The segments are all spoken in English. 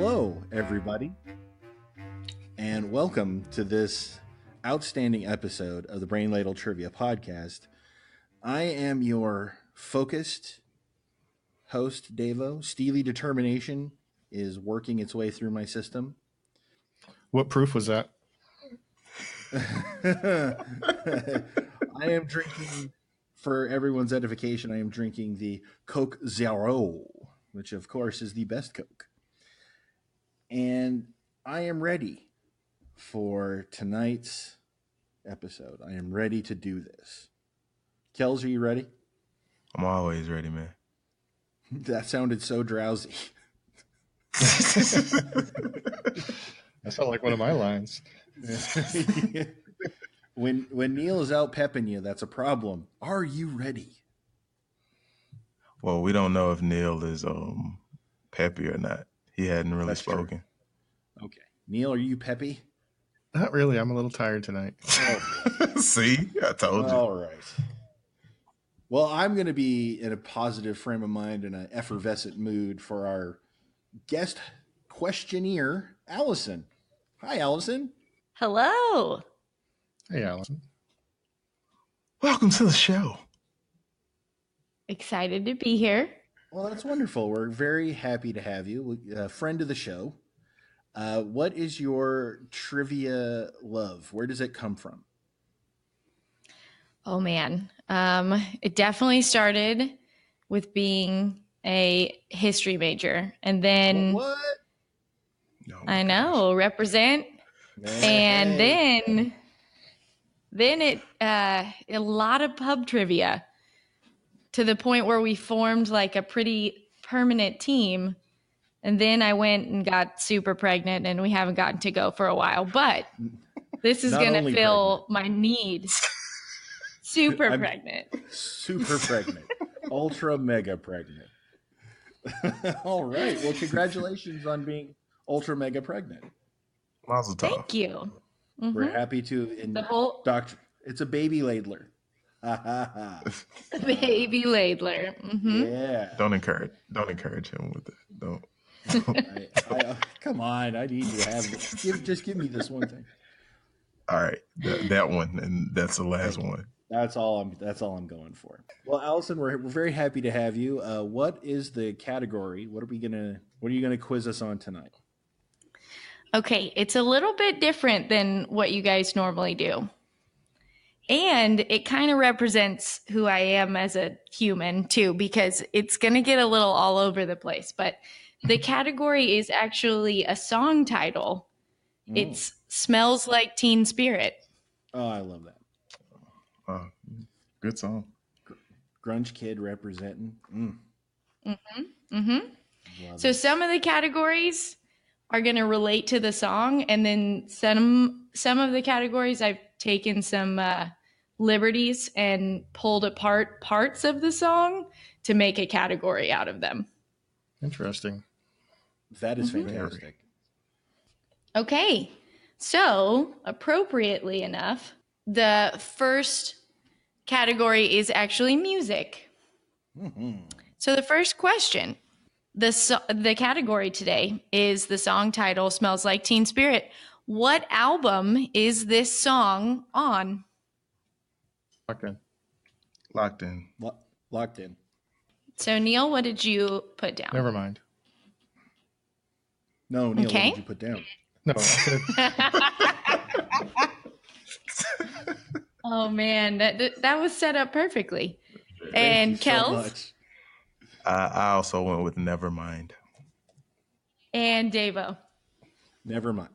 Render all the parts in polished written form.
Hello, everybody, and welcome to this outstanding episode of the Brain Ladle Trivia Podcast. I am your focused host, Davo. Steely determination is working its way through my system. What proof was that? I am drinking, for everyone's edification, I am drinking the Coke Zero, which of course is the best Coke. And I am ready for tonight's episode. I am ready to do this. Kels, are you ready? I'm always ready, man. That sounded so drowsy. That sounded like one of my lines. When Neil is out pepping you, that's a problem. Are you ready? Well, we don't know if Neil is peppy or not. He hadn't really spoken. True. Okay. Neil, are you peppy? Not really. I'm a little tired tonight. Oh. See? I told you. All right. Well, I'm going to be in a positive frame of mind and an effervescent mood for our guest questionnaire, Allison. Hi, Allison. Hello. Hey, Allison. Welcome to the show. Excited to be here. Well, that's wonderful. We're very happy to have you, a friend of the show. What is your trivia love? Where does it come from? Oh, man. It definitely started with being a history major. And then What? I know, represent. And then it a lot of pub trivia to the point where we formed like a pretty permanent team. And then I went and got super pregnant and we haven't gotten to go for a while, but this is going to fill my needs. Super pregnant. Super pregnant. Ultra mega pregnant. All right. Well, congratulations on being ultra mega pregnant. Mazel tov. Thank you. Mm-hmm. We're happy to doctor. It's a baby ladler. Baby ladler. Mm-hmm. Yeah. Don't encourage him with it. Don't. Come on. I need to have this. Just give me this one thing. All right. That one, and that's the last one. That's all I'm going for. Well, Allison, we're very happy to have you. What is the category? What are you gonna quiz us on tonight? Okay, it's a little bit different than what you guys normally do. And it kind of represents who I am as a human too, because it's going to get a little all over the place. But the category is actually a song title. It's Smells Like Teen Spirit. Oh, I love that. Good song. Grunge kid representing. So some of the categories are going to relate to the song, and then some of the categories I've taken some liberties and pulled apart parts of the song to make a category out of them. Interesting. That is fantastic. Okay, so appropriately enough, the first category is actually music. So the first question, the category today is the song title Smells Like Teen Spirit. What album is this song on? Locked in. Locked in. So Neil, what did you put down? Never mind. No, Neil, Okay. what did you put down? No. Oh man, that was set up perfectly. And Kels I also went with Nevermind. and Davo. Never mind.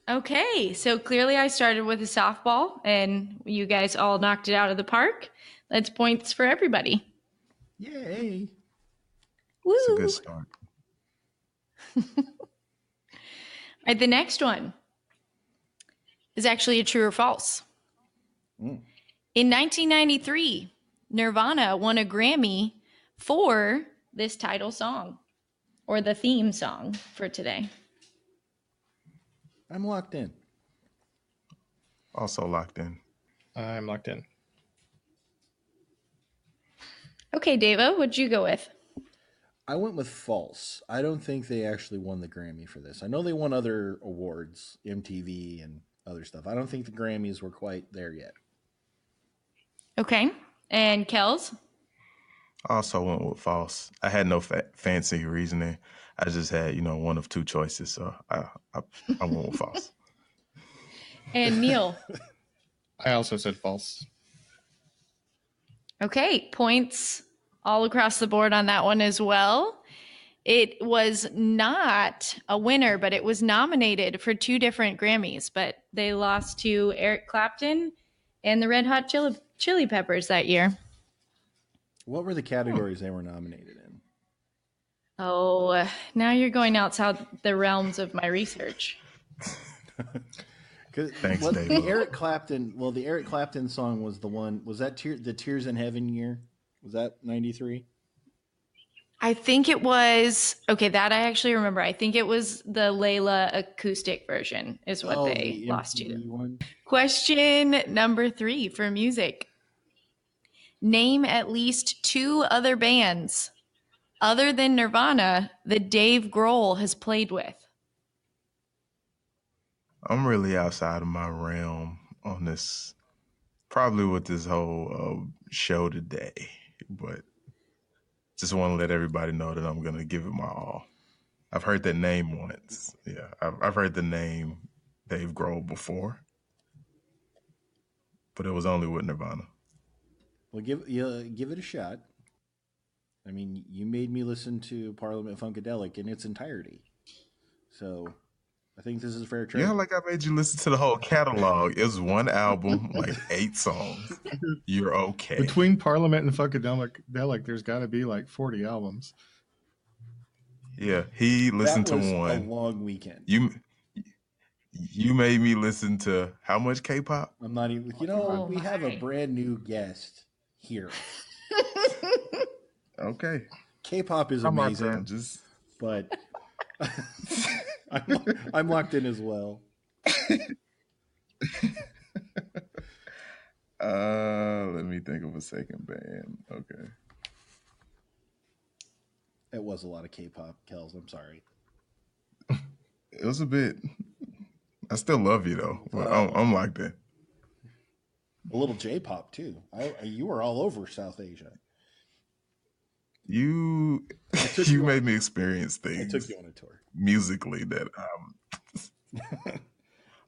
Okay, so clearly I started with a softball and you guys all knocked it out of the park. That's points for everybody. Yay. Woo. It's a good start. All right, the next one is actually a true or false. In 1993, Nirvana won a Grammy for this title song, or the theme song for today. I'm locked in. Also locked in. I'm locked in. Okay, Davo, what'd you go with? I went with false. I don't think they actually won the Grammy for this. I know they won other awards, MTV and other stuff. I don't think the Grammys were quite there yet. Okay. And Kels? I also went with false. I had no fancy reasoning. I just had, one of two choices, so I went with false. And Neil? I also said false. Okay, points all across the board on that one as well. It was not a winner, but it was nominated for 2 different Grammys, but they lost to Eric Clapton and the Red Hot Chili Peppers that year. What were the categories they were nominated in? Oh, now you're going outside the realms of my research. Thanks, Dave. The Eric Clapton song was the one. Was that the Tears in Heaven year? Was that 93? I think it was, okay, that I actually remember. I think it was the Layla acoustic version is what they lost to. One? Question number 3 for music. Name at least 2 other bands other than Nirvana that Dave Grohl has played with. I'm really outside of my realm on this, probably with this whole show today, but just want to let everybody know that I'm going to give it my all. I've heard that name once. Yeah, I've heard the name Dave Grohl before, but it was only with Nirvana. Well, give it a shot. I mean, you made me listen to Parliament Funkadelic in its entirety, so I think this is a fair trade. Yeah, like I made you listen to the whole catalog. It was one album, like 8 songs. You're okay. Between Parliament and Funkadelic, there's got to be like 40 albums. Yeah, he listened that was to one. A long weekend. You made me listen to how much K-pop? I'm not even. We have a brand new guest here. Okay. K-pop is I'm amazing, but I'm locked in as well. Let me think of a second band. Okay. It was a lot of K-pop, Kels. I'm sorry. It was a bit. I still love you though. But I'm locked in. A little J-pop too. You were all over South Asia. You made me experience things. I took you on a tour musically that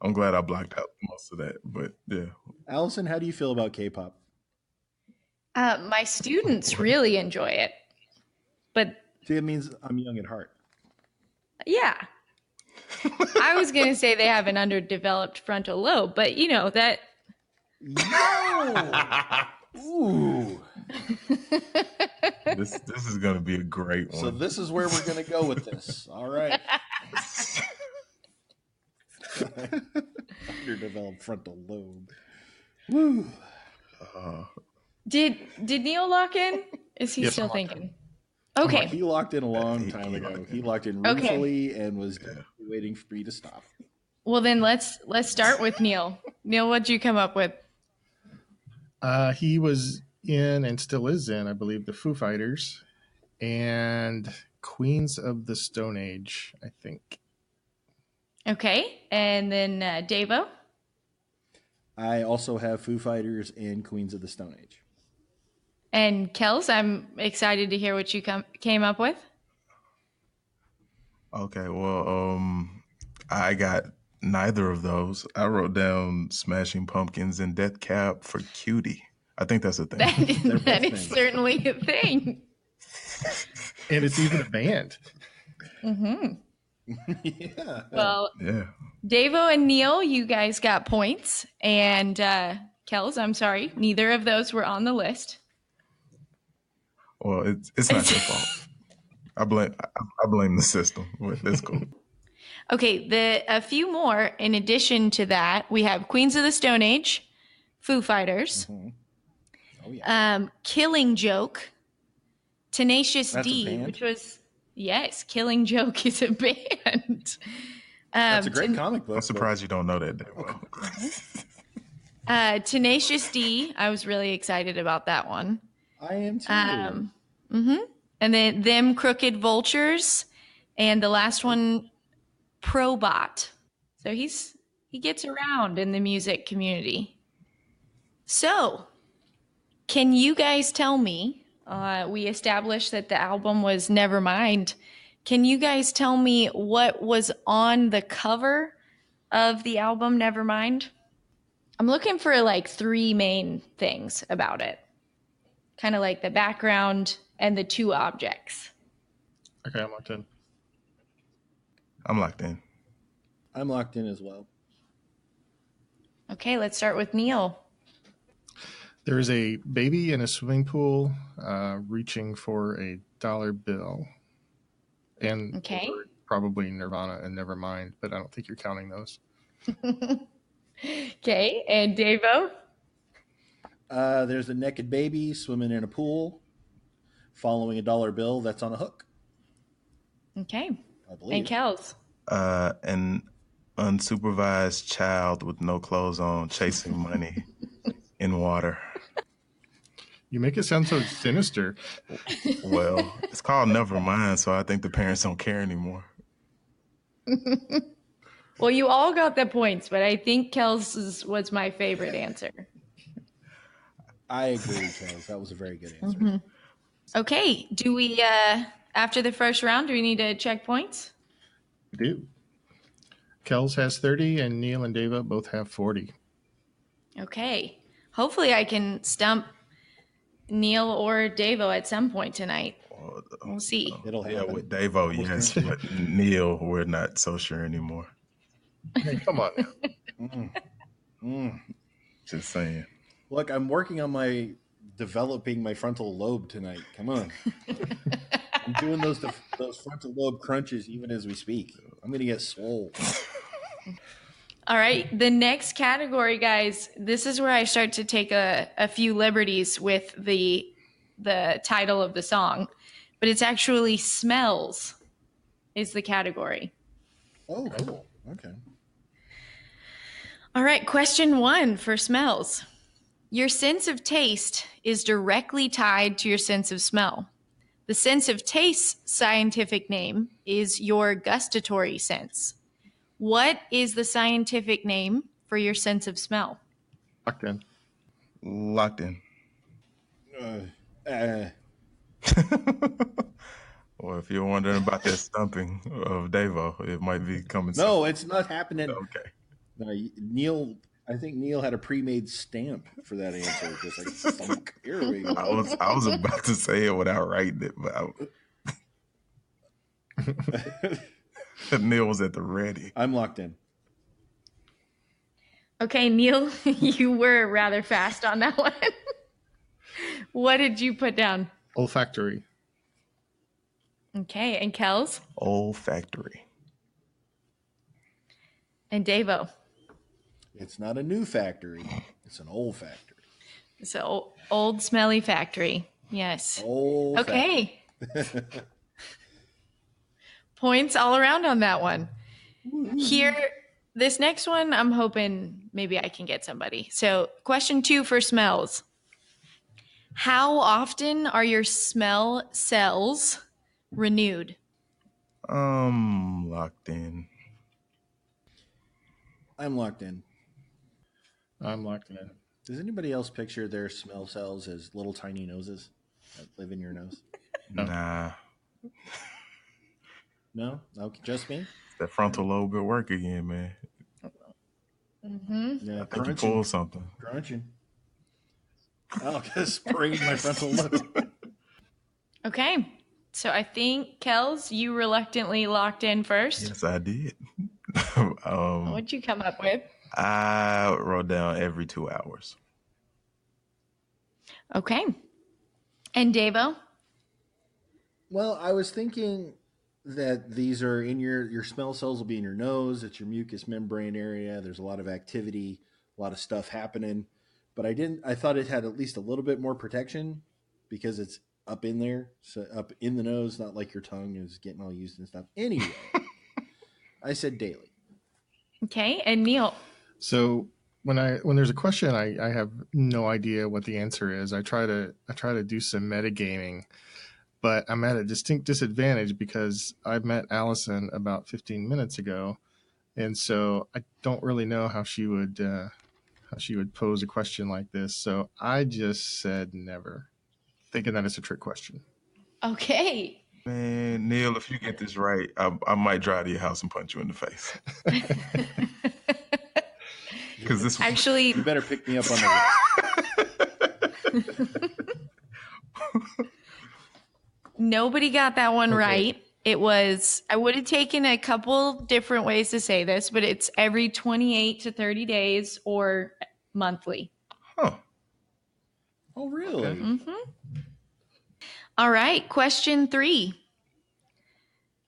I'm glad I blocked out most of that. But yeah, Allison, how do you feel about K-pop? My students really enjoy it, but see, it means I'm young at heart. Yeah, I was gonna say they have an underdeveloped frontal lobe, but that. Ooh. This is gonna be a great one. So this is where we're gonna go with this. All right. Underdeveloped frontal lobe. Woo. Did Neil lock in? Is he still thinking? Okay. He locked in a long time ago. He locked in ruefully and was waiting for me to stop. Well, then let's start with Neil. Neil, what'd you come up with? He was in and still is in, I believe, the Foo Fighters and Queens of the Stone Age, I think. Okay. And then Davo? I also have Foo Fighters and Queens of the Stone Age. And Kels, I'm excited to hear what you came up with. Okay, well, I got neither of those. I wrote down Smashing Pumpkins and Death Cab for Cutie. I think that's a thing. That is certainly a thing. And it's even a band. Mm-hmm. Yeah. Well, yeah. Davo and Neil, you guys got points. And Kels, I'm sorry, neither of those were on the list. Well, it's not your fault. I blame the system. That's cool. Okay, a few more in addition to that, we have Queens of the Stone Age, Foo Fighters, Oh yeah. Killing Joke, Tenacious That's a D, band? which was Killing Joke is a band. That's a great comic book. I'm surprised you don't know that well. Tenacious D, I was really excited about that one. I am too. And And then Them Crooked Vultures. And the last one, Probot. So he gets around in the music community. So, can you guys tell me, we established that the album was Nevermind. Can you guys tell me what was on the cover of the album Nevermind? I'm looking for like 3 main things about it. Kind of like the background and the 2 objects. Okay, I'm locked in. I'm locked in. I'm locked in as well. Okay, let's start with Neil. There is a baby in a swimming pool reaching for a dollar bill. And Okay. probably Nirvana and Nevermind, but I don't think you're counting those. Okay, and Davo? There's a naked baby swimming in a pool, following a dollar bill that's on a hook. Okay. I believe. And Kels? An unsupervised child with no clothes on chasing money in water. You make it sound so sinister. Well, it's called Nevermind, so I think the parents don't care anymore. Well, you all got the points, but I think Kels' was my favorite answer. I agree, Kels. That was a very good answer. Mm-hmm. Okay, do we, after the first round, do we need to check points? We do. Kels has 30 and Neil and Dava both have 40. Okay. Hopefully I can stump Neil or Davo at some point tonight. We'll see. It'll happen. Yeah, with Davo, yes, but Neil, we're not so sure anymore. Hey, come on now. Just saying. Look, I'm working on developing my frontal lobe tonight. Come on. I'm doing those frontal lobe crunches even as we speak. I'm going to get swole. All right. The next category, guys, this is where I start to take a few liberties with the title of the song, but it's actually smells is the category. Oh, cool. Okay. All right. Question 1 for smells. Your sense of taste is directly tied to your sense of smell. The sense of taste's scientific name is your gustatory sense. What is the scientific name for your sense of smell? Locked in. Locked in. Well, if you're wondering about that stumping of Davo, it might be coming soon. No, it's not happening. Okay. Neil, I think Neil had a pre-made stamp for that answer. Just like, thunk. Here we go. I was about to say it without writing it, but Neil was at the ready. I'm locked in. Okay, Neil, you were rather fast on that one. What did you put down? Olfactory. Okay, and Kels? Olfactory. And Davo? It's not a new factory. It's an old factory. It's an old smelly factory. Yes. Old okay. Points all around on that one. Here, this next one, I'm hoping maybe I can get somebody. So, question 2 for smells. How often are your smell cells renewed? Locked in. I'm locked in. I'm locked in. Does anybody else picture their smell cells as little tiny noses that live in your nose? Nah. No? Okay, just me? That frontal lobe at work again, man. Mm-hmm. Yeah, I think you pulled something. Crunching. Oh, just spraying my frontal lobe. Okay. So I think, Kels, you reluctantly locked in first. Yes, I did. What'd you come up with? I wrote down every 2 hours. Okay. And Davo? Well, I was thinking that these are in your smell cells will be in your nose. It's your mucous membrane area. There's a lot of activity, a lot of stuff happening. But I thought it had at least a little bit more protection because it's up in there, so up in the nose, not like your tongue is getting all used and stuff. Anyway, I said daily. Okay. And Neil? So when there's a question, I have no idea what the answer is. I try to do some metagaming, but I'm at a distinct disadvantage because I met Allison about 15 minutes ago, and so I don't really know how she would pose a question like this. So I just said never, thinking that it's a trick question. Okay. Man, Neil, if you get this right, I might drive to your house and punch you in the face. Because this Actually, You better pick me up on the nobody got that one Okay. right. It was, I would have taken a couple different ways to say this, but it's every 28 to 30 days or monthly. Huh. Oh, really? Okay. Mm-hmm. All right. Question 3.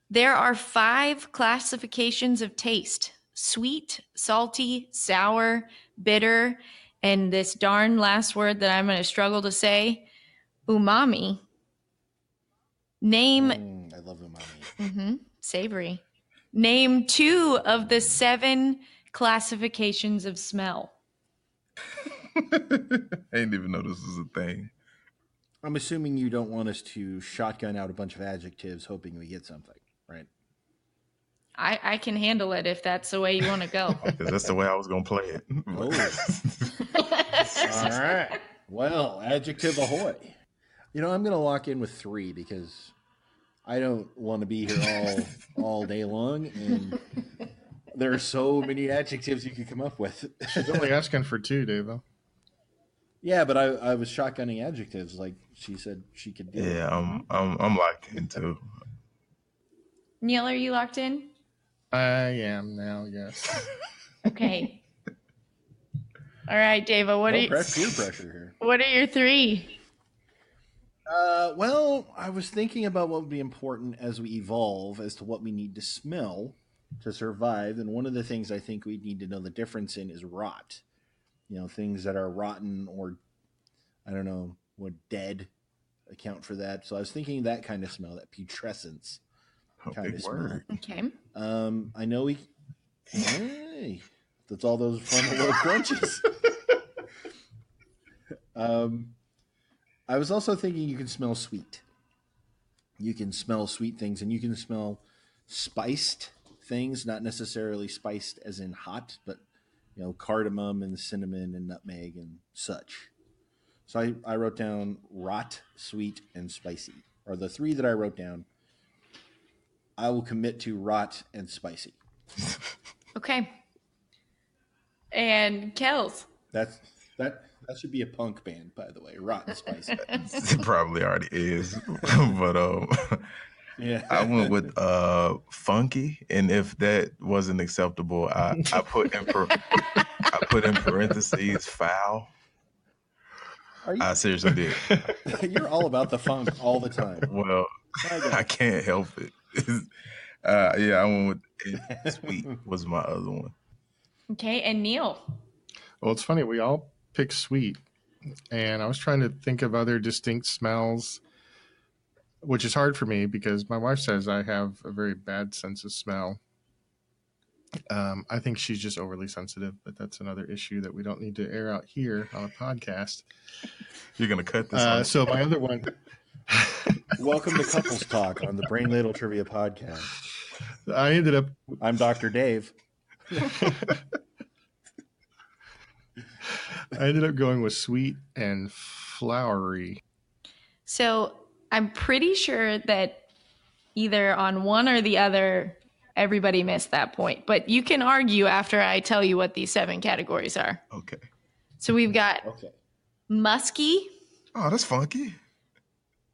There are 5 classifications of taste: sweet, salty, sour, bitter, and this darn last word that I'm going to struggle to say, umami. Name, I love umami. savory. Name 2 of the 7 classifications of smell. I didn't even know this was a thing. I'm assuming you don't want us to shotgun out a bunch of adjectives hoping we get something, right? I can handle it if that's the way you want to go. Because that's the way I was going to play it. All right. Well, adjective ahoy. You know, I'm going to lock in with 3 because I don't want to be here all day long, and there are so many adjectives you could come up with. She's only asking for 2, Davo. Yeah, but I was shotgunning adjectives like she said she could do. Yeah, I'm locked in too. Neil, are you locked in? I am now, yes. Okay. All right, Dava, what No are peer pressure here. what are your 3? Well, I was thinking about what would be important as we evolve as to what we need to smell to survive. And one of the things I think we need to know the difference in is rot. You know, things that are rotten or, I don't know, what dead account for that. So I was thinking that kind of smell, that putrescence kind Big of smell. word. Okay. I know we. Hey, that's all those fun little crunches. I was also thinking you can smell sweet. You can smell sweet things, and you can smell spiced things, not necessarily spiced as in hot, but you know, cardamom and cinnamon and nutmeg and such. So I wrote down rot, sweet, and spicy, are the 3 that I wrote down. I will commit to rot and spicy. Okay. And Kels. That should be a punk band, by the way. Rot and spicy. It probably already is. But Yeah. I went with funky, and if that wasn't acceptable, I put in parentheses foul. Are you, I seriously did. you're all about the funk all the time. Well, I can't help it. Yeah, I went with it. Sweet was my other one. Okay, and Neil. Well, it's funny. We all picked sweet, and I was trying to think of other distinct smells, which is hard for me because my wife says I have a very bad sense of smell. I think she's just overly sensitive, but that's another issue that we don't need to air out here on a podcast. You're going to cut this off. So my other one. Welcome to Couples Talk on the Brain Ladle Trivia Podcast. I ended up. I'm Dr. Dave. I ended up going with sweet and flowery. So I'm pretty sure that either on one or the other, everybody missed that point. But you can argue after I tell you what these 7 categories are. Okay. So we've got Okay. musky. Oh, that's funky.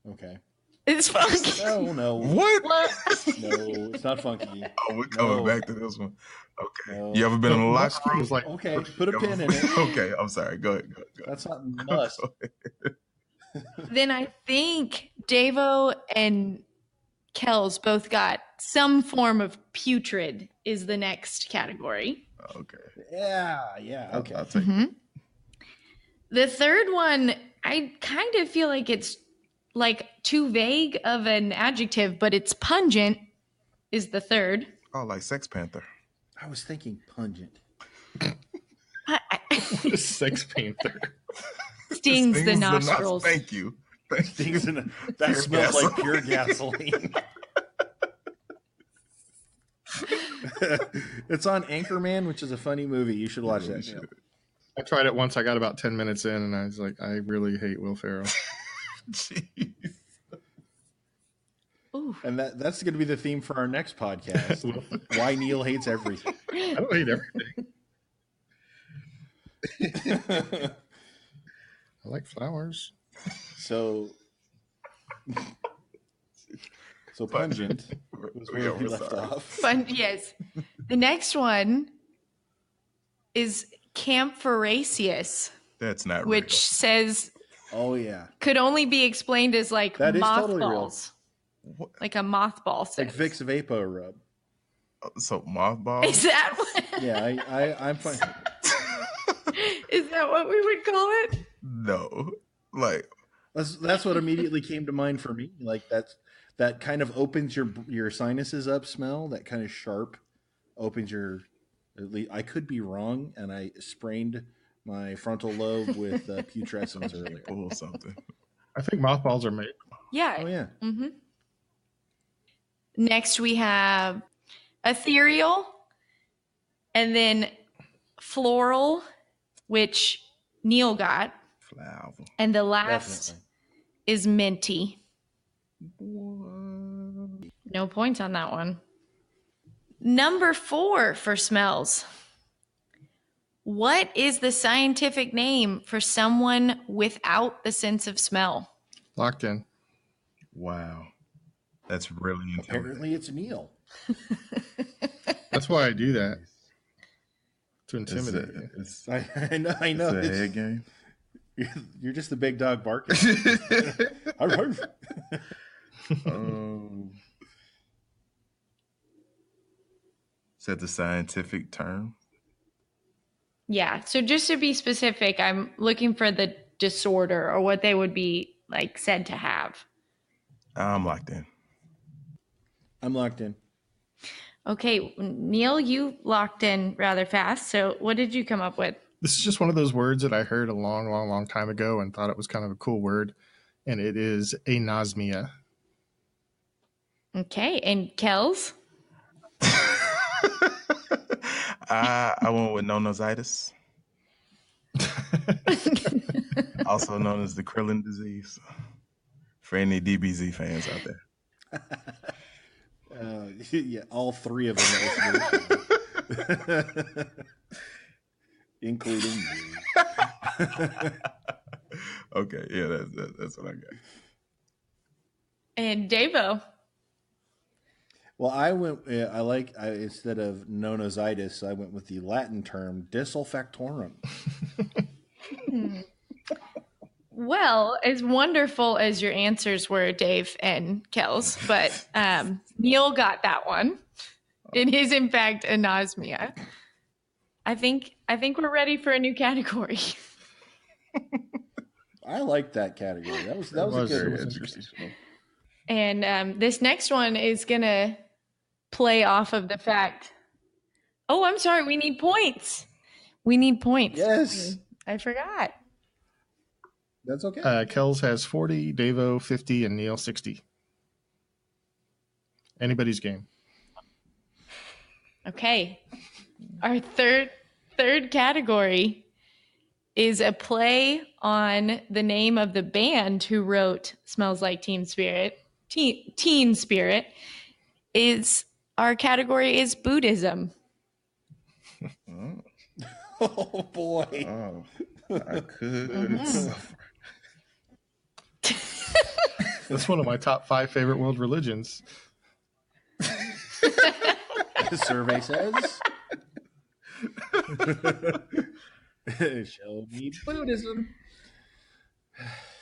Okay. It's funky. No. What? No, it's not funky. Oh, we're coming No. back to this one. Okay. No. You ever been in a locker Musky room? was like, Okay, put a pin in it. Okay, I'm sorry. Go ahead. Go That's not must. Then I think Davo and Kels both got some form of putrid is the next category. Okay. Yeah. Okay. I'll take Mhm. The third one, I kind of feel like it's like too vague of an adjective, but it's pungent is the third. Oh, like Sex Panther. I was thinking pungent. Sex Panther. Stings the nostrils. Thank you. Things in that smells like pure gasoline. It's on Anchorman, which is a funny movie. You should watch that. Show. I tried it once. I got about 10 minutes in, and I was like, I really hate Will Ferrell. Jeez. Ooh. And that's going to be the theme for our next podcast. Why Neil hates everything. I don't hate everything. I like flowers. So pungent was where we left off. Fun, yes. The next one is Camphorasius, That's not which real. says Oh yeah, could only be explained as like that is totally real. mothballs, like a mothball. Like Vicks Vapor Rub. So mothballs? Is that what? Yeah, I'm fine. Is that what we would call it? No. Like That's what immediately came to mind for me. Like that kind of opens your sinuses up smell. That kind of sharp opens your. At least I could be wrong, and I sprained my frontal lobe with putrescence earlier. or something. I think mothballs are made. Yeah. Oh yeah. Mm-hmm. Next we have ethereal, and then floral, which Neil got, Flower. and the last Definitely. is minty. What? No points on that one. Number 4 for smells. What is the scientific name for someone without the sense of smell? Locked in. Wow. That's really intimidating. Apparently, it's Neil. That's why I do that. To It's intimidate you. it's, I know. I know. it's a head game. You're just the big dog barking. Is that the scientific term? Yeah. So just to be specific, I'm looking for the disorder or what they would be like said to have. I'm locked in. I'm locked in. Okay, Neil, you locked in rather fast. So what did you come up with? This is just one of those words that I heard a long, long, long time ago and thought it was kind of a cool word. And it is anosmia. Okay, and Kels? I went with nonositis, also known as the Krillin disease. For any DBZ fans out there. Yeah, all three of them, including you. Okay, yeah, that's what I got. And Davo? Well, instead of nonositis, I went with the Latin term disulfactorum. Well, as wonderful as your answers were, Dave and Kels, but Neil got that one. It is, in fact, anosmia. I think we're ready for a new category. I like that category. That was a good very one. educational. And this next one is going to play off of the fact. Oh, I'm sorry. We need points. We need points. Yes. I forgot. That's okay. Kells has 40, Davo 50, and Neil 60. Anybody's game. Okay. Our third category is a play on the name of the band who wrote Smells Like Teen Spirit. Teen Spirit. Our category is Buddhism. Oh boy. Oh, I could. That's one of my top 5 favorite world religions. The survey says. Show me Buddhism.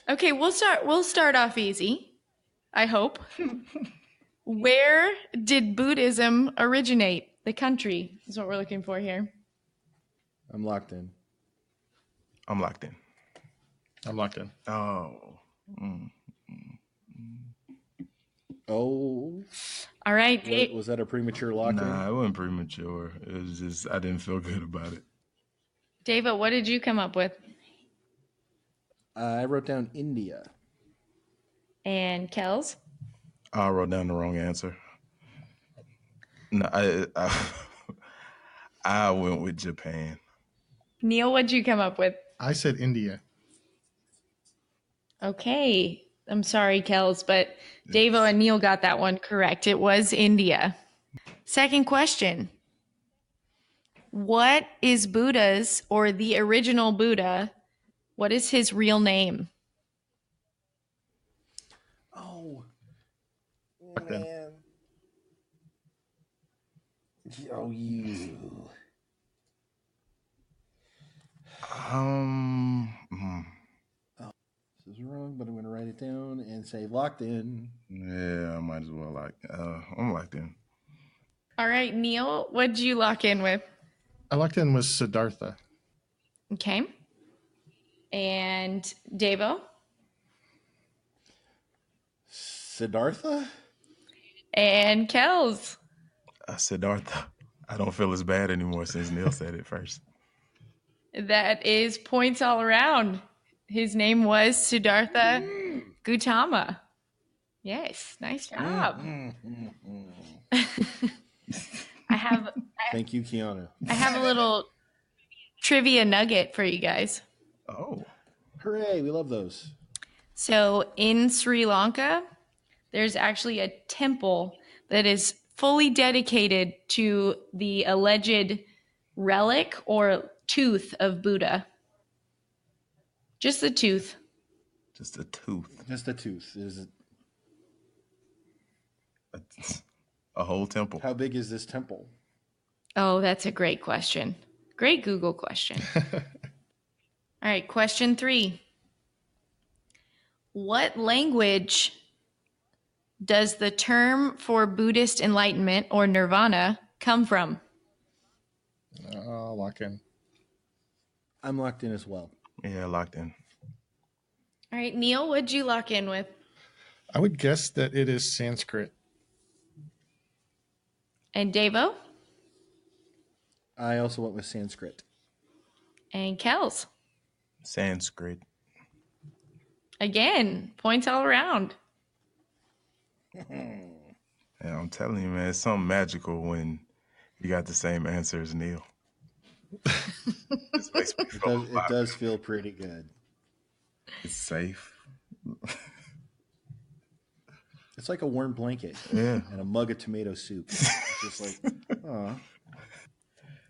Okay, we'll start off easy, I hope. Where did Buddhism originate? The country is what we're looking for here. I'm locked in. I'm locked in. I'm locked in. Oh. Oh. All right. Was that a premature lock in? Nah, it wasn't premature. It was just I didn't feel good about it. David, what did you come up with? I wrote down India. And Kels? I wrote down the wrong answer. No, I went with Japan. Neil, what'd you come up with? I said India. Okay. I'm sorry, Kels, but Davo and Neil got that one correct. It was India. Second question. What is Buddha's, or the original Buddha, what is his real name? Oh, Then. man. Oh, you. This is wrong, but I'm going to write it down and say locked in. Yeah, I might as well I'm locked in. All right, Neil, what'd you lock in with? I locked in with Siddhartha. Okay. And Davo? Siddhartha? And Kels? Siddhartha. I don't feel as bad anymore since Neil said it first. That is points all around. His name was Siddhartha Gautama. Yes, nice job. Thank you, Keanu. I have a little trivia nugget for you guys. Oh. Hooray, we love those. So in Sri Lanka, there's actually a temple that is fully dedicated to the alleged relic or tooth of Buddha. Just the tooth. Just a tooth. Just a tooth. Is a whole temple. How big is this temple? Oh, that's a great question. Great Google question. All right, question 3. What language does the term for Buddhist enlightenment or nirvana come from? I'll lock in. I'm locked in as well. Yeah, locked in. All right, Neil, what'd you lock in with? I would guess that it is Sanskrit. And Davo? I also went with Sanskrit. And Kels? Sanskrit. Again, points all around. Yeah, I'm telling you, man, it's something magical when you got the same answer as Neil. It does feel pretty good. It's safe. It's like a warm blanket Yeah. and a mug of tomato soup. It's just like, oh.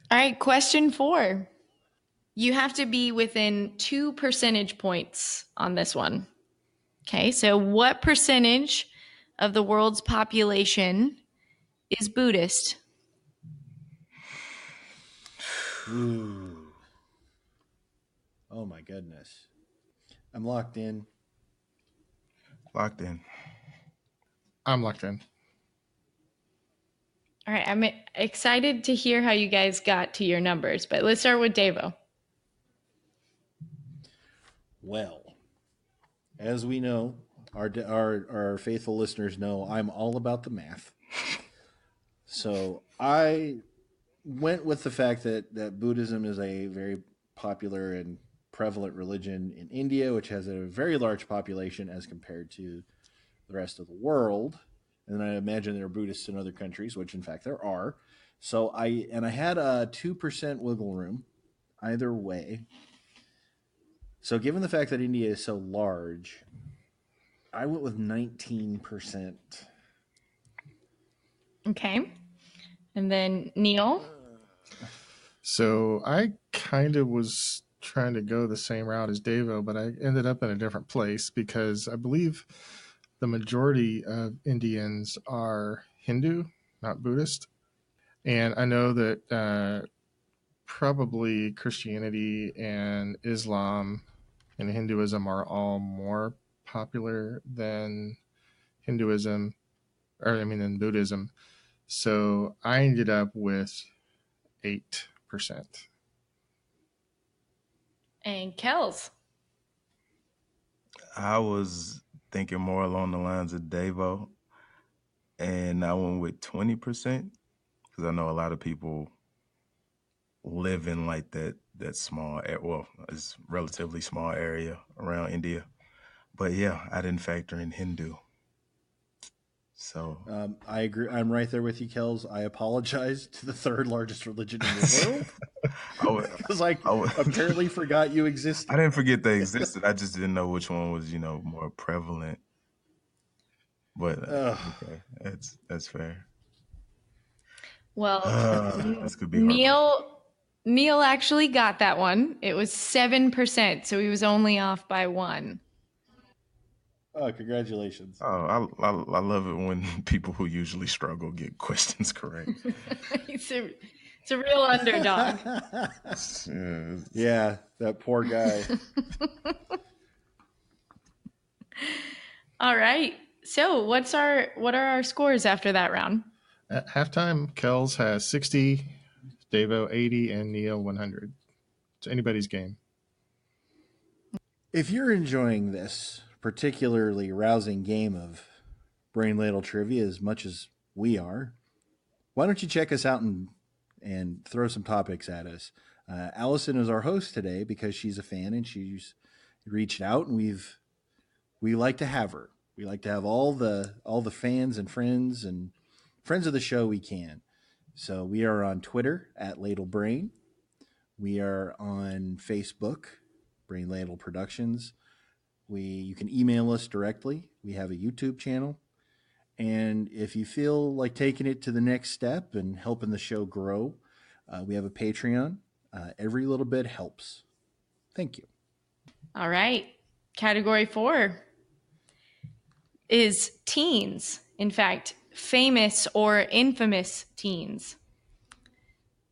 All right, question 4. You have to be within 2 percentage points on this one. Okay, so what percentage of the world's population is Buddhist? Ooh. Oh my goodness. I'm locked in. Locked in. I'm locked in. All right, I'm excited to hear how you guys got to your numbers, but let's start with Davo. Well, as we know, our faithful listeners know, I'm all about the math. So I went with the fact that Buddhism is a very popular and prevalent religion in India, which has a very large population as compared to the rest of the world. And I imagine there are Buddhists in other countries, which in fact there are. So I had a 2% wiggle room either way. So given the fact that India is so large, I went with 19%. Okay. And then Neil? So I kind of was trying to go the same route as Davo, but I ended up in a different place because I believe the majority of Indians are Hindu, not Buddhist. And I know that probably Christianity and Islam and Hinduism are all more popular than than Buddhism. So I ended up with 8%. And Kels? I was thinking more along the lines of Davo, and I went with 20% because I know a lot of people live in like that small, well, it's relatively small area around India. But yeah, I didn't factor in Hindu. So I agree. I'm right there with you, Kels. I apologize to the third largest religion in the world because I apparently forgot you existed. I didn't forget they existed. I just didn't know which one was, more prevalent. But okay, that's fair. Well, This could be hard. Neil actually got that one. It was 7%, so he was only off by 1. Oh, congratulations. Oh, I love it when people who usually struggle get questions correct. It's a real underdog. Yeah, that poor guy. All right. So what are our scores after that round? At halftime, Kells has 60, Davo 80, and Neil 100. It's anybody's game. If you're enjoying this particularly rousing game of Brain Ladle Trivia as much as we are, why don't you check us out and throw some topics at us? Allison is our host today because she's a fan and she's reached out, and we like to have her. We like to have all the fans and friends of the show we can. So we are on Twitter at Ladle Brain. We are on Facebook, Brain Ladle Productions. You can email us directly. We have a YouTube channel. And if you feel like taking it to the next step and helping the show grow, we have a Patreon. Every little bit helps. Thank you. All right. Category 4 is teens. In fact, famous or infamous teens.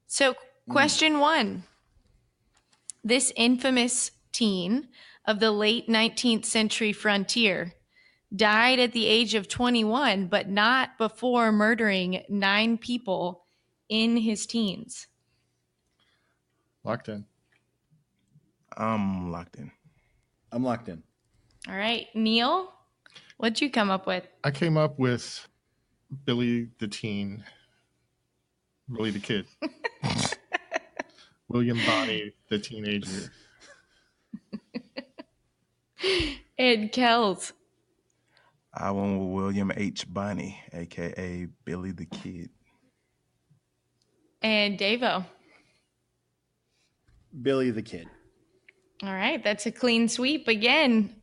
So, question 1. This infamous teen of the late 19th century frontier died at the age of 21, but not before murdering 9 people in his teens. Locked in. I'm locked in. I'm locked in. All right. Neil, what'd you come up with? I came up with Billy the teen. Billy the kid. William Bonney the teenager. Ed Kells. I went with William H. Bonney, a.k.a. Billy the Kid. And Davo. Billy the Kid. All right. That's a clean sweep again.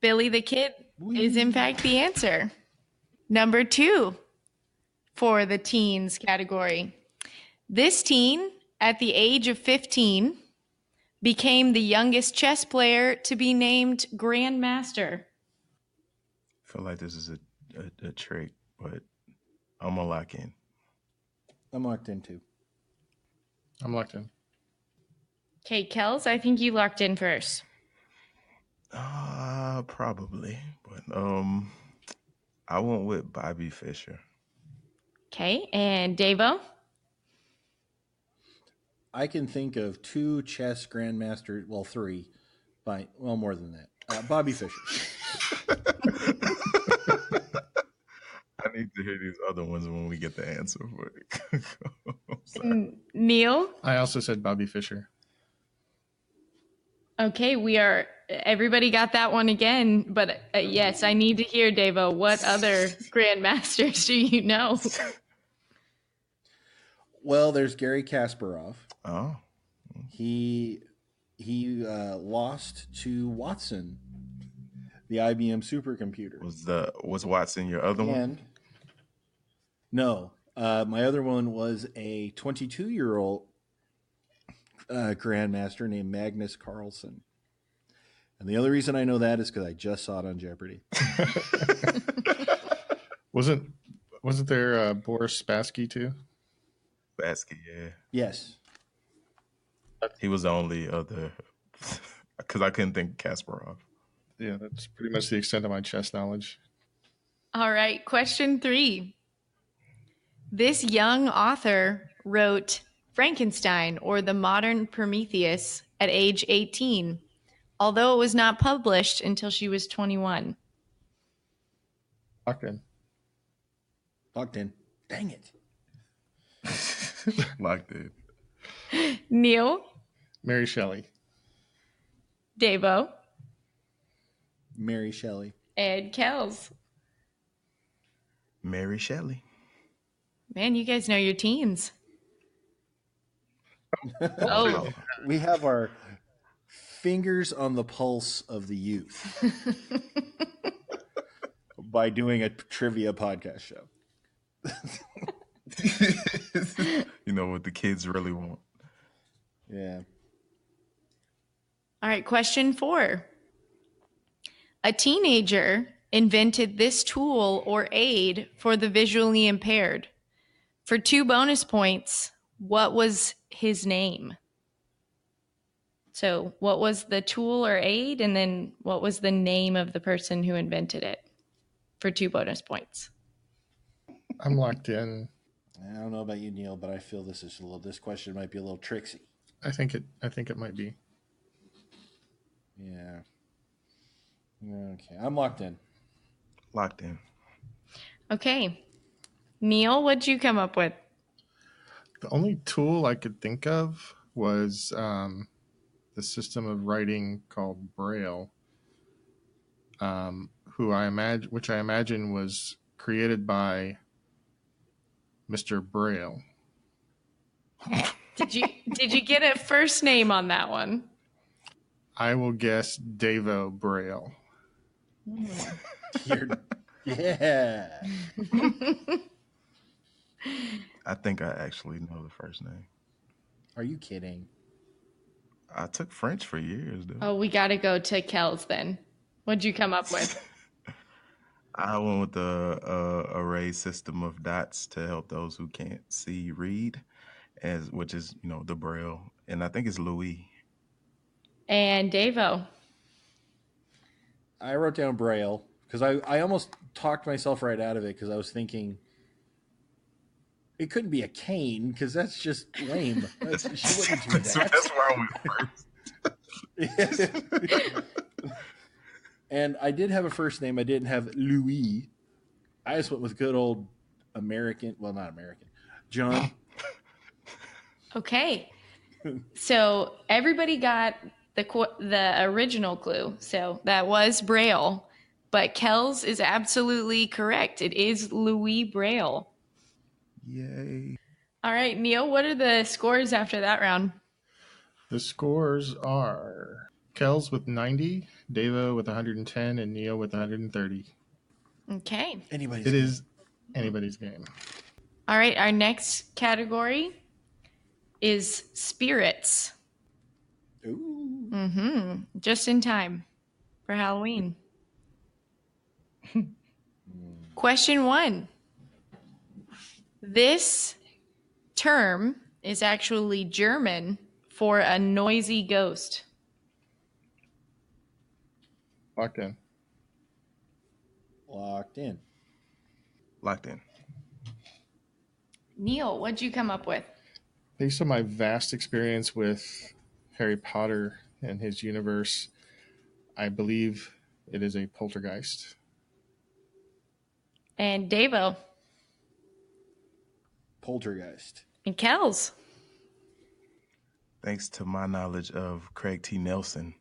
Billy the Kid is in fact the answer. Number 2 for the teens category. This teen, at the age of 15, became the youngest chess player to be named Grandmaster. I feel like this is a trick, but I'm going to lock in. I'm locked in too. I'm locked in. Okay, Kels, I think you locked in first. Probably, but I went with Bobby Fischer. Okay, and Davo? I can think of 2 chess grandmasters, well, 3, more than that. Bobby Fischer. I need to hear these other ones when we get the answer for it. Neil? I also said Bobby Fischer. Okay, everybody got that one again, but yes, I need to hear, Davo, what other grandmasters do you know? Well, there's Gary Kasparov. Oh. He lost to Watson, the IBM supercomputer. Was Watson your other one? No, my other one was a 22-year-old grandmaster named Magnus Carlsen. And the other reason I know that is because I just saw it on Jeopardy. Wasn't there Boris Spassky too? Spassky, yeah. Yes. He was the only other, because I couldn't think Kasparov. Yeah, that's pretty much the extent of my chess knowledge. All right, question 3. This young author wrote Frankenstein or the Modern Prometheus at age 18, although it was not published until she was 21. Locked in. Locked in. Dang it. Locked in. Neil? Mary Shelley. Davo? Mary Shelley. And Kels. Mary Shelley. Man, you guys know your teens. Oh. We have our fingers on the pulse of the youth by doing a trivia podcast show. You know what the kids really want. Yeah. All right, question 4. A teenager invented this tool or aid for the visually impaired. For 2 bonus points, what was his name? So, what was the tool or aid, and then what was the name of the person who invented it? For 2 bonus points. I'm locked in. I don't know about you, Neil, but I feel this question might be a little tricksy. I think it might be. Yeah. Okay, I'm locked in. Locked in. Okay. Neil, what'd you come up with? The only tool I could think of was the system of writing called Braille, which I imagine was created by Mr. Braille. Did you get a first name on that one? I will guess Davo Braille. Yeah. I think I actually know the first name. Are you kidding? I took French for years, dude. Oh, we got to go to Kels then. What'd you come up with? I went with the array system of dots to help those who can't see read, which is, the Braille. And I think it's Louis. And Davo. I wrote down Braille because I almost talked myself right out of it because I was thinking it couldn't be a cane because that's just lame. She wouldn't do that. That's where I went first. And I did have a first name. I didn't have Louis. I just went with good old American. Well, not American. John. Okay. So everybody got the original clue. So that was Braille. But Kels is absolutely correct. It is Louis Braille. Yay. All right, Neil, what are the scores after that round? The scores are Kels with 90, Davo with 110, and Neil with 130. Okay. It is anybody's game. All right, our next category is spirits. Ooh. Mm-hmm. Just in time for Halloween. Question 1. This term is actually German for a noisy ghost. Locked in. Locked in. Locked in. Neil, what'd you come up with? Based on my vast experience with Harry Potter and his universe, I believe it is a poltergeist. And Davo. Poltergeist. And Kels. Thanks to my knowledge of Craig T. Nelson,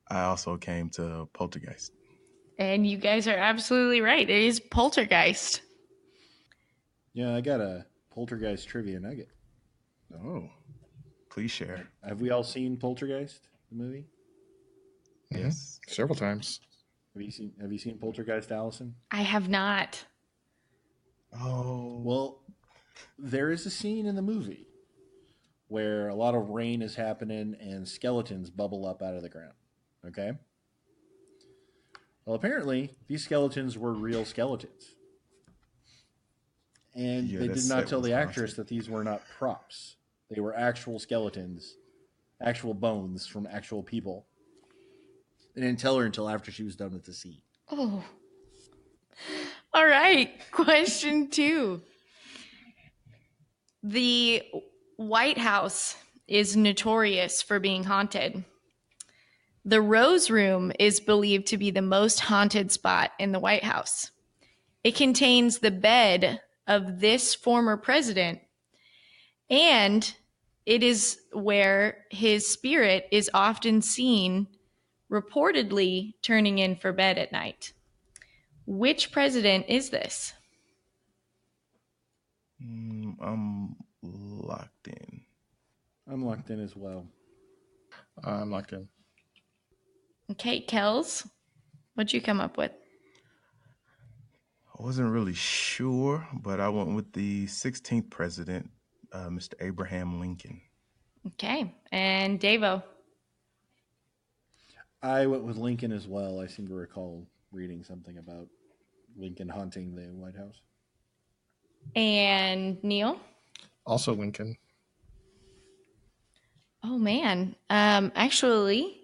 I also came to poltergeist. And you guys are absolutely right. It is poltergeist. Yeah, I got a poltergeist trivia nugget. Oh, please share. Have we all seen Poltergeist, the movie? Yes. Several times. Have you seen Poltergeist, Allison? I have not. Oh. Well, there is a scene in the movie where a lot of rain is happening and skeletons bubble up out of the ground. Okay? Well, apparently, these skeletons were real skeletons. And they did not tell the actress that these were not props. They were actual skeletons, actual bones from actual people. They didn't tell her until after she was done with the scene. Oh. All right. Question 2. The White House is notorious for being haunted. The Rose Room is believed to be the most haunted spot in the White House. It contains the bed of this former president, and it is where his spirit is often seen reportedly turning in for bed at night. Which president is this? I'm locked in. I'm locked in as well. I'm locked in. Okay, Kels, what'd you come up with? I wasn't really sure, but I went with the 16th president, Mr. Abraham Lincoln. Okay, and Davo? I went with Lincoln as well. I seem to recall reading something about Lincoln haunting the White House. And Neil? Also Lincoln. Oh, man. Actually,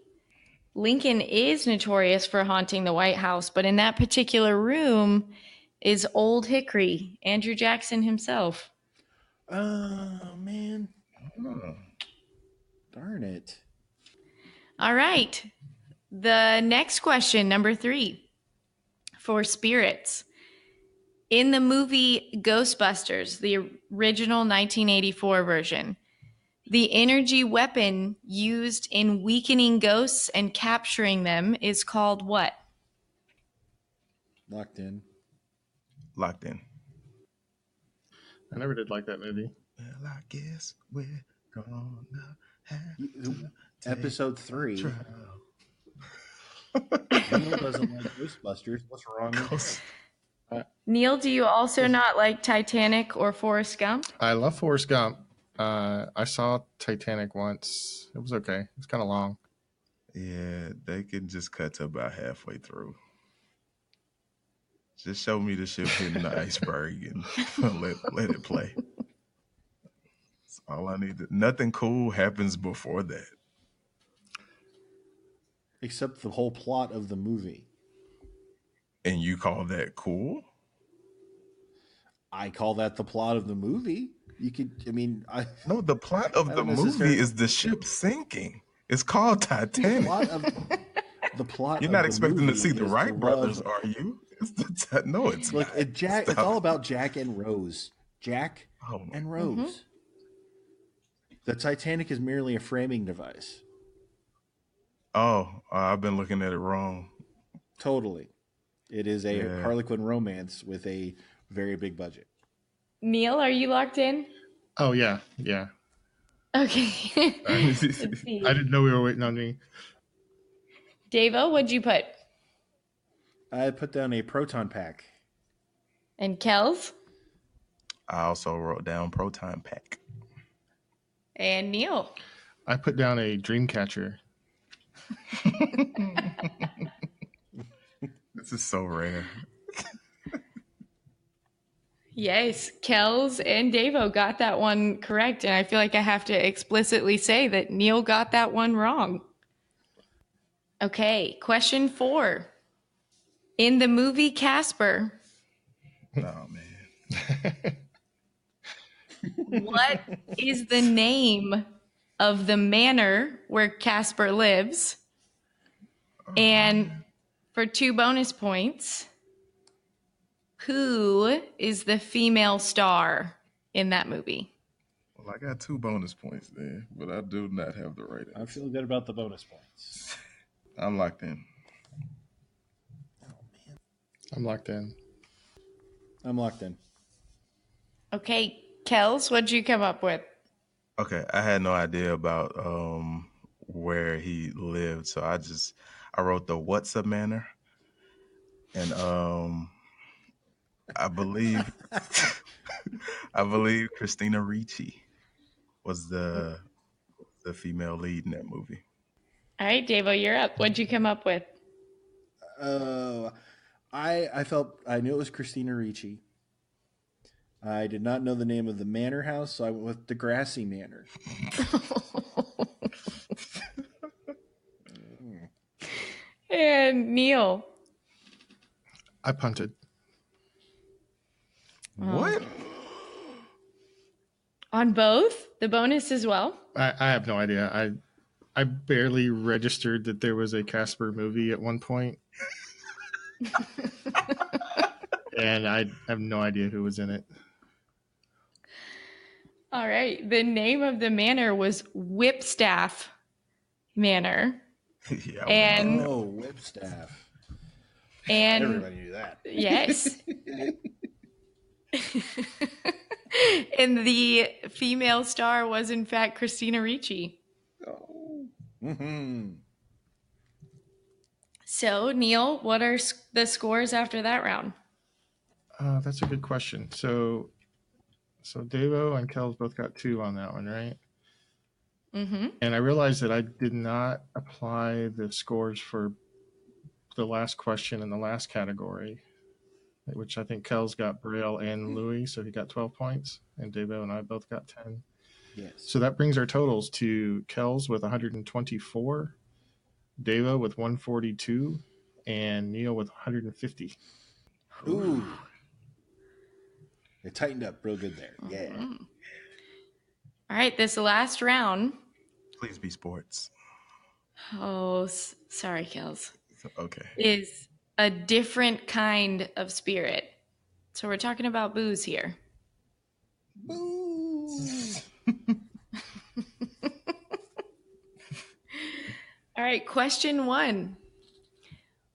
Lincoln is notorious for haunting the White House, but in that particular room is Old Hickory, Andrew Jackson himself. Oh, man. Oh. Darn it. All right. The next question, number 3, for spirits. In the movie Ghostbusters, the original 1984 version, the energy weapon used in weakening ghosts and capturing them is called what? Locked in. Locked in. I never did like that movie. Well, I guess we're gonna have to Episode 3. trial. Neil doesn't like Ghostbusters. What's wrong with that? Neil, do you also not like Titanic or Forrest Gump? I love Forrest Gump. I saw Titanic once. It was okay. It was kind of long. Yeah, they can just cut to about halfway through. Just show me the ship hitting the iceberg and let it play. That's all I need. Nothing cool happens before that. Except the whole plot of the movie. And you call that cool? I call that the plot of the movie. You could, No, the plot of the movie is the ship sinking. It's called Titanic. The plot. You're not expecting to see the Wright brothers, are you? No, it's Look, not. Jack. It's all about Jack and Rose. Jack Oh, and Rose. Mm-hmm. The Titanic is merely a framing device. Oh, I've been looking at it wrong. Totally. It is a Harlequin romance with a very big budget. Neil, are you locked in? Oh, yeah. Okay. I didn't know we were waiting on me. Davo, what'd you put? I put down a proton pack. And Kels? I also wrote down Proton Pack. And Neil? I put down a dream catcher. This is so rare. Yes, Kels and Davo got that one correct. And I feel like I have to explicitly say that Neil got that one wrong. Okay, question 4. In the movie Casper, Oh, man. what is the name of the manor where Casper lives? And for 2 bonus points, who is the female star in that movie? Well, I got 2 bonus points there, but I do not have the right I answer. feel good about the bonus points. I'm locked in. I'm locked in. I'm locked in. Okay, Kels, what'd you come up with? Okay, I had no idea about where he lived, so I wrote the What's Up Manor, and I believe Christina Ricci was the female lead in that movie. All right, Davo, you're up. What'd you come up with? I knew it was Christina Ricci. I did not know the name of the manor house, so I went with Degrassi Manor. And Neil. I punted. What? On both? The bonus as well? I have no idea. I barely registered that there was a Casper movie at one point. And I have no idea who was in it. All right. The name of the manor was Whipstaff Manor. Yeah, And Oh, whip staff. and Everybody knew that. yes. And the female star was in fact Christina Ricci. Oh. Mm-hmm. So, Neil, what are the scores after that round? That's a good question. So Devo and Kels both got 2 on that one, right? Mm-hmm. And I realized that I did not apply the scores for the last question in the last category, which I think Kels got Braille and Louis, so he got 12 points, and Devo and I both got 10. Yes. So that brings our totals to Kels with 124, Devo with 142, and Neil with 150. Ooh. It tightened up real good there. Yeah. Mm-hmm. All right, this last round. please be sports. Oh, sorry, Kels. Okay. Is a different kind of spirit. So we're talking about booze here. Boo. All right, question 1.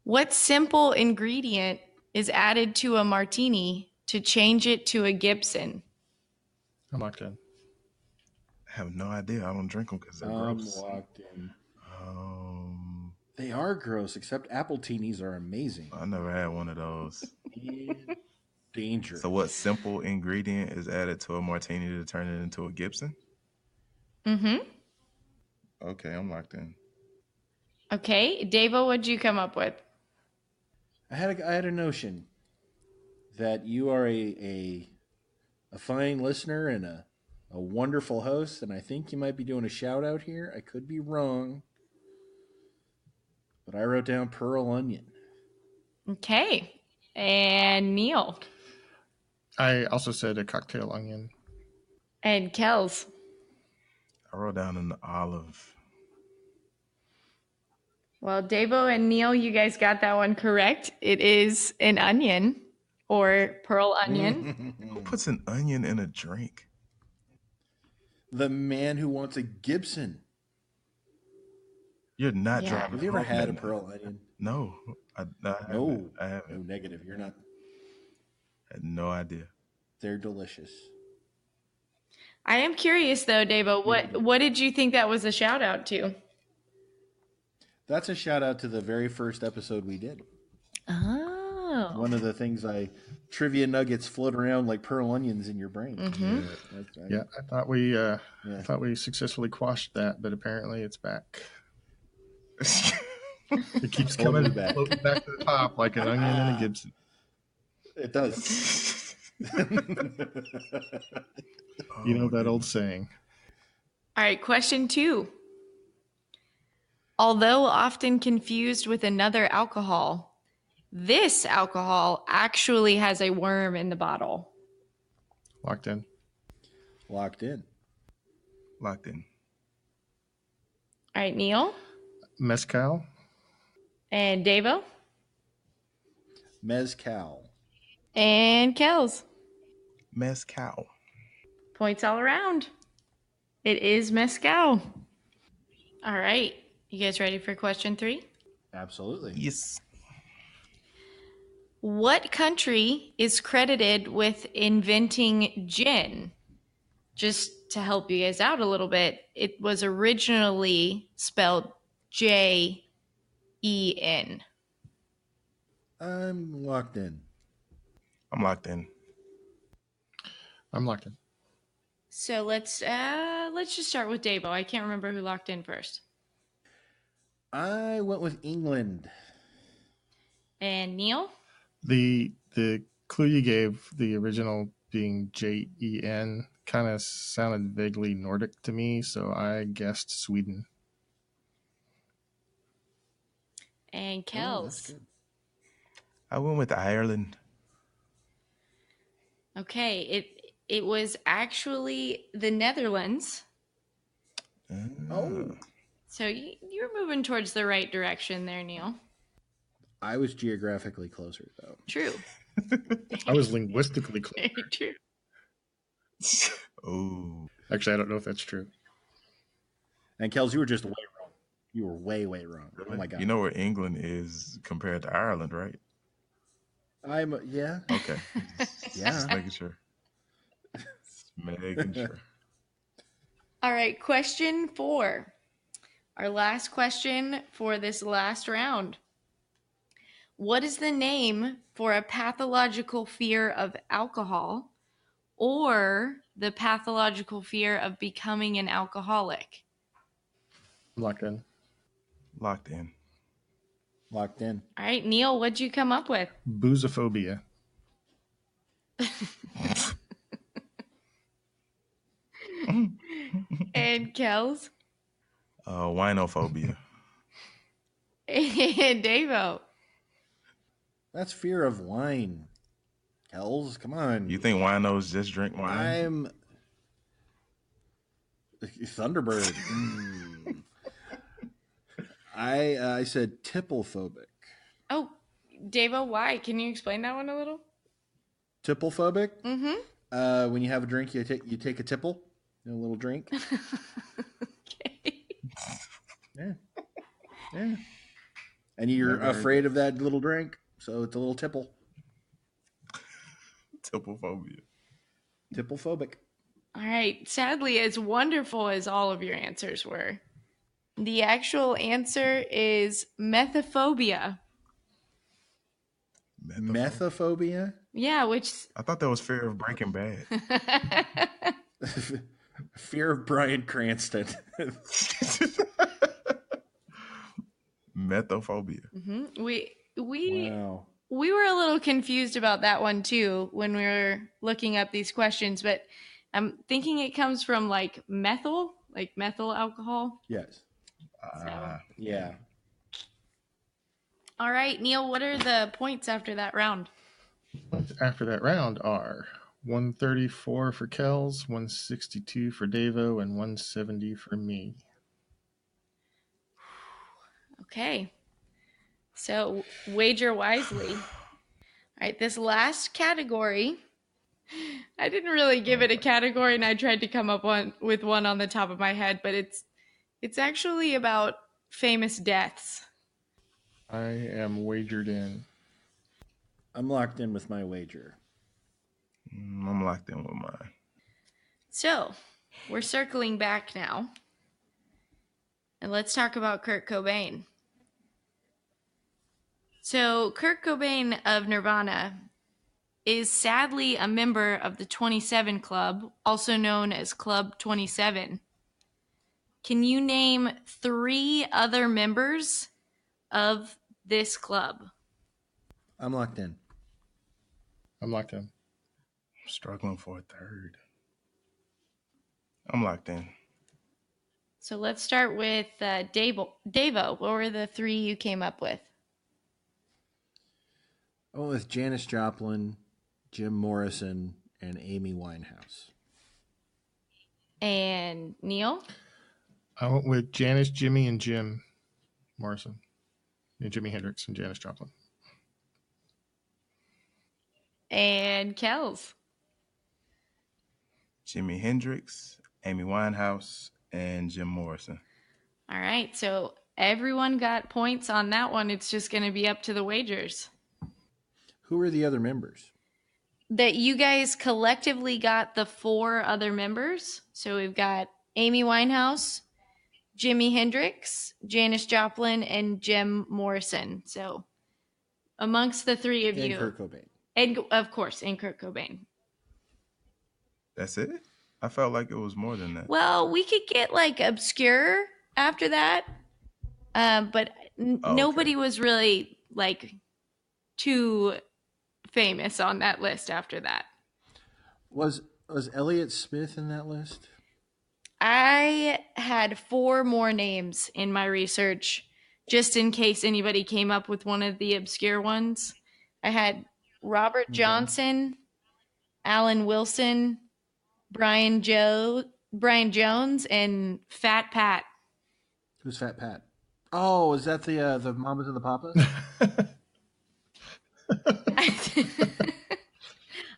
What simple ingredient is added to a martini to change it to a Gibson? I'm locked in. I have no idea. I don't drink them because they're gross. Locked in. Um, They are gross, except Appletinis are amazing. I never had one of those. And dangerous. So, what simple ingredient is added to a martini to turn it into a Gibson? Mm-hmm. Okay, I'm locked in. Okay, Davo, what'd you come up with? I had a notion that you are a fine listener and a wonderful host, and I think you might be doing a shout out here. I could be wrong, but I wrote down Pearl Onion. Okay, and Neil. I also said a cocktail onion. And Kels. I wrote down an olive. Well, Davo and Neil, you guys got that one correct. It is an onion or pearl onion. Who puts an onion in a drink? The man who wants a Gibson. You're not Yeah. driving. Have you ever home had that a night. Pearl Onion? No, I No. haven't. I No, haven't. negative. You're not. I had no idea. They're delicious. I am curious though, Davo, what did you think that was a shout out to? That's a shout out to the very first episode we did. Oh. One of the things trivia nuggets float around like pearl onions in your brain. Mm-hmm. Yeah, I thought we successfully quashed that, but apparently it's back. It keeps Totally coming back. floating back to the top like an onion in a Gibson. It does. You know that old saying. All right, question 2. Although often confused with another alcohol, this alcohol actually has a worm in the bottle. Locked in. Locked in. Locked in. All right, Neil Mezcal. and Davo Mezcal. and Kels. Mezcal. Points all around. It is mezcal. All right. You guys ready for question 3? Absolutely. Yes. What country is credited with inventing gin? Just to help you guys out a little bit, it was originally spelled Jen. I'm locked in. I'm locked in. I'm locked in. So let's just start with Davo. I can't remember who locked in first. I went with England. And Neil? The clue you gave, the original being Jen, kind of sounded vaguely Nordic to me, so I guessed Sweden. And Oh, that's Kels. good. I went with Ireland. Okay, it was actually the Netherlands. Oh. So you're moving towards the right direction there, Neil. I was geographically closer, though. True. I was linguistically close. Very true. Oh. Actually, I don't know if that's true. And Kels, you were just way wrong. You were way, way wrong. Oh my god. You know where England is compared to Ireland, right? Yeah. Okay. Yeah. Just making sure. Just making sure. All right, question 4. Our last question for this last round. What is the name for a pathological fear of alcohol or the pathological fear of becoming an alcoholic? I'm locked in. Locked in. Locked in. All right, Neil, what'd you come up with? Boozophobia. And Kels? Winophobia. And Davo? That's fear of wine. Hells, come on. You think winos just drink wine? I'm Thunderbird. I said tipplophobic. Oh, Davo, why? Can you explain that one a little? Tipplophobic? Mm-hmm. When you have a drink, you take a tipple, a little drink. Okay. Yeah. And you're Never heard afraid of that little drink, so it's a little tipple. Tippophobia. Tipplophobic. All right. Sadly, as wonderful as all of your answers were, the actual answer is methophobia. Methophobia? Yeah, which I thought that was fear of Breaking Bad. Fear of Bryan Cranston. Methophobia. Wow. We were a little confused about that one too when we were looking up these questions, but I'm thinking it comes from like methyl alcohol. Yes. Yeah. All right, Neil, what are the points after that round? After that round are 134 for Kells, 162 for Davo, and 170 for me. Okay. So wager wisely. All right, this last category, I didn't really give it a category, and I tried to come up with one on the top of my head, but it's actually about famous deaths. I am wagered in. I'm locked in with my wager. I'm locked in with mine. So we're circling back now, and let's talk about Kurt Cobain. So Kurt Cobain of Nirvana is sadly a member of the 27 Club, also known as Club 27. Can you name 3 other members of this club? I'm locked in. I'm locked in. I'm struggling for a third. I'm locked in. So let's start with Davo. What were the 3 you came up with? I went with Janis Joplin, Jim Morrison, and Amy Winehouse. And Neil? I went with Janis, Jimmy, and Jim Morrison. And Jimi Hendrix and Janis Joplin. And Kels? Jimi Hendrix, Amy Winehouse, and Jim Morrison. All right, so everyone got points on that one. It's just going to be up to the wagers. Who are the other members? That you guys collectively got the 4 other members. So we've got Amy Winehouse, Jimi Hendrix, Janis Joplin, and Jim Morrison. So amongst the 3 of And you. Kurt Cobain. And of course, and Kurt Cobain. That's it? I felt like it was more than that. Well, we could get like obscure after that. But nobody was really like too famous on that list after that. Was Elliott Smith in that list? I had 4 more names in my research just in case anybody came up with one of the obscure ones. I had Robert Johnson, Alan Wilson, Brian Jones, and Fat Pat. Who's Fat Pat? Oh, is that the Mamas and the Papas?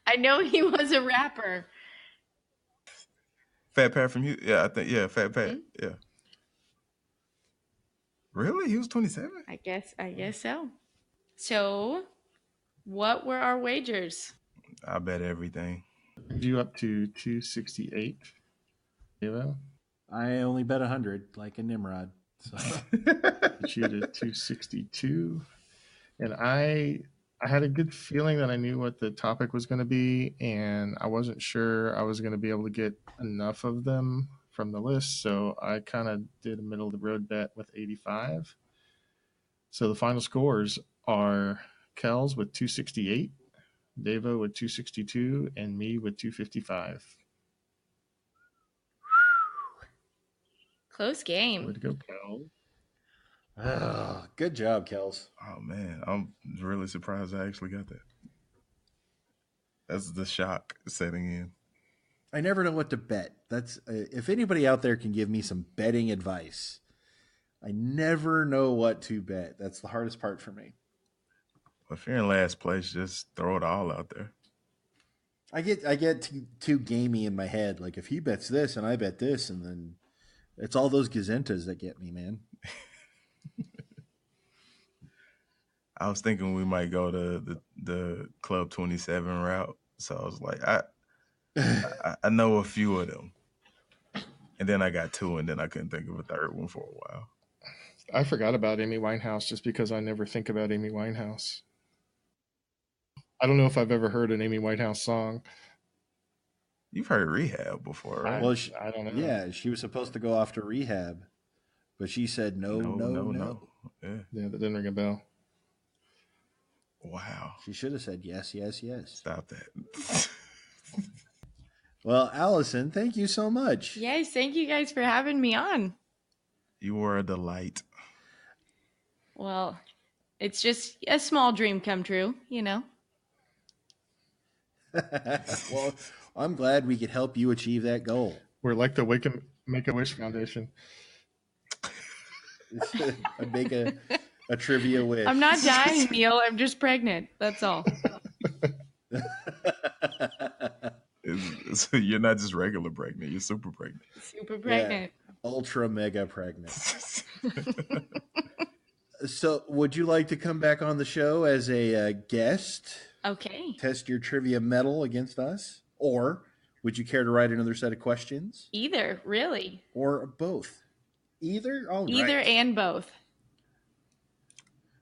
I know he was a rapper. Fat Pat from Houston. Yeah, I think. Yeah, Fat Pat. Yeah. Really? He was 27? I guess so. So, what were our wagers? I bet everything. You up to 268. Evo? I only bet 100, like a Nimrod. So You did 262. And I had a good feeling that I knew what the topic was going to be, and I wasn't sure I was going to be able to get enough of them from the list, so I kind of did a middle of the road bet with 85. So the final scores are Kells with 268, Devo with 262, and me with 255. Close Way game. to go, Kells. oh, good job, Kels. Oh man, I'm really surprised I actually got that. That's the shock setting in. I never know what to bet. That's if anybody out there can give me some betting advice. I never know what to bet. That's the hardest part for me. If you're in last place, just throw it all out there. I get too gamey in my head. Like if he bets this and I bet this, and then it's all those gazentas that get me, man. I was thinking we might go to the Club 27 route. So I was like, I know a few of them. And then I got two, and then I couldn't think of a third one for a while. I forgot about Amy Winehouse just because I never think about Amy Winehouse. I don't know if I've ever heard an Amy Winehouse song. You've heard Rehab before, right? Well, I don't know. Yeah, she was supposed to go off to rehab, but she said no. Yeah. Yeah, that didn't ring a bell. Wow. She should have said yes. Stop that. Well, Allison, thank you so much. Yes, thank you guys for having me on. You were a delight. Well, it's just a small dream come true, you know. Well, I'm glad we could help you achieve that goal. We're like the Make-A-Wish Foundation. I make a trivia wish. I'm not dying, Neil. I'm just pregnant. That's all. You're not just regular pregnant. You're super pregnant. Super pregnant. Yeah, ultra mega pregnant. So, would you like to come back on the show as a guest? Okay. Test your trivia medal against us? Or would you care to write another set of questions? Either, really. Or both? Either? All right. Either and both.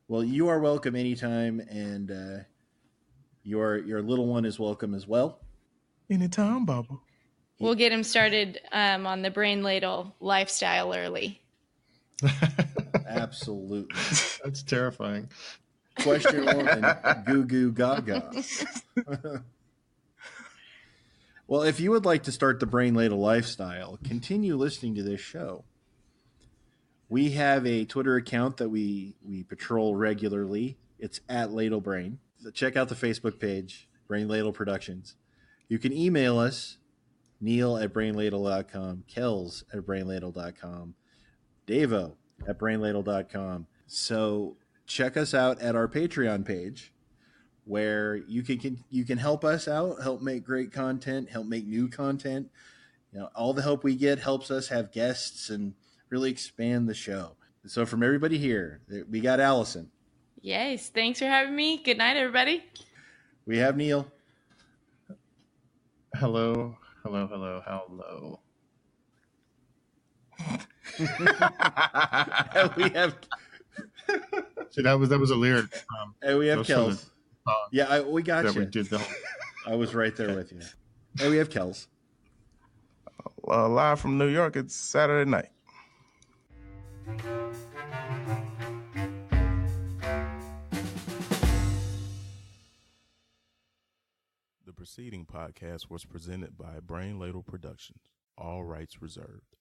Well, you are welcome anytime, and your little one is welcome as well. Anytime, Baba. We'll get him started on the Brain Ladle lifestyle early. Absolutely. That's terrifying. Question one, goo goo gaga. Well, if you would like to start the Brain Ladle lifestyle, continue listening to this show. We have a Twitter account that we patrol regularly. It's at Ladle Brain. So check out the Facebook page, Brain Ladle Productions. You can email us, neil@brainladle.com, kells@brainladle.com, davo@brainladle.com. So check us out at our Patreon page, where you can help us out, help make great content, help make new content. You know, all the help we get helps us have guests and really expand the show. So from everybody here, we got Allison. Yes, thanks for having me. Good night, everybody. We have Neil. Hello. And we have See, that was a lyric. and we have Those from the Kels. song Yeah, we got that you. we did the I was right there with you. And we have Kels. Live from New York, it's Saturday night. The preceding podcast was presented by Brain Ladle Productions. All rights reserved.